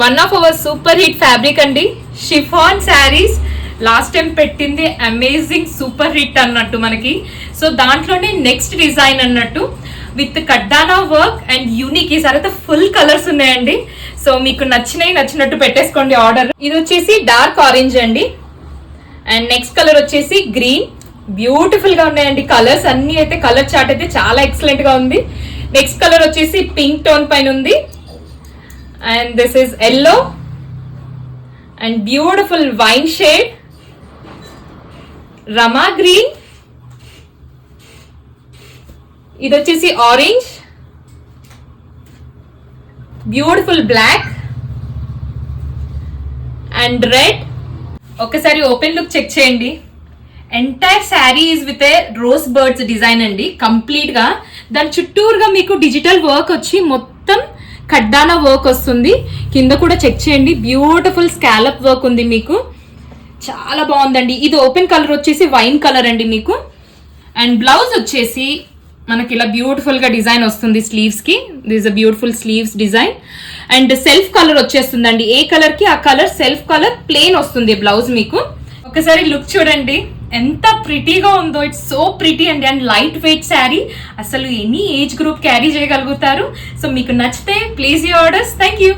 One of our super hit fabric అండి, chiffon saris. Last time పెట్టింది amazing super hit అన్నట్టు మనకి. సో దాంట్లోనే నెక్స్ట్ డిజైన్ అన్నట్టు విత్ కడ్డానా వర్క్ అండ్ యూనిక్. ఈసారి అయితే ఫుల్ కలర్స్ ఉన్నాయండి. సో మీకు నచ్చినట్టు పెట్టేసుకోండి ఆర్డర్. ఇది వచ్చేసి డార్క్ ఆరెంజ్ అండి, అండ్ నెక్స్ట్ కలర్ వచ్చేసి గ్రీన్. బ్యూటిఫుల్ గా ఉన్నాయండి కలర్స్ అన్ని. అయితే కలర్ చార్ట్ అయితే చాలా ఎక్సలెంట్ గా ఉంది. నెక్స్ట్ కలర్ వచ్చేసి పింక్ టోన్ పైన ఉంది, and this is yellow and beautiful wine shade, rama green. ఇది వచ్చేసి orange, beautiful black and red. ఒకసారి ఓపెన్ లుక్ చెక్ చేయండి. Entire sari is with a rose birds design అండి కంప్లీట్ గా. దాని చుట్టూరుగా మీకు డిజిటల్ వర్క్ వచ్చి మొత్తం కడ్డానా వర్క్ వస్తుంది. కింద కూడా చెక్ చేయండి, బ్యూటిఫుల్ స్కాలప్ వర్క్ ఉంది మీకు, చాలా బాగుందండి. ఇది ఓపెన్ కలర్ వచ్చేసి వైన్ కలర్ అండి మీకు. అండ్ బ్లౌజ్ వచ్చేసి మనకి ఇలా బ్యూటిఫుల్ గా డిజైన్ వస్తుంది స్లీవ్స్ కి. This a beautiful sleeves design. And self colour వచ్చేస్తుందండి, ఏ కలర్ కి ఆ కలర్ సెల్ఫ్ కలర్ ప్లెయిన్ వస్తుంది బ్లౌజ్ మీకు. ఒకసారి లుక్ చూడండి ఎంత ప్రిటీగా ఉందో. ఇట్స్ సో ప్రిటీ అండి, అండ్ లైట్ వెయిట్ శారీ. అసలు ఎనీ ఏజ్ గ్రూప్ క్యారీ చేయగలుగుతారు. సో మీకు నచ్చితే please you orders. Thank you.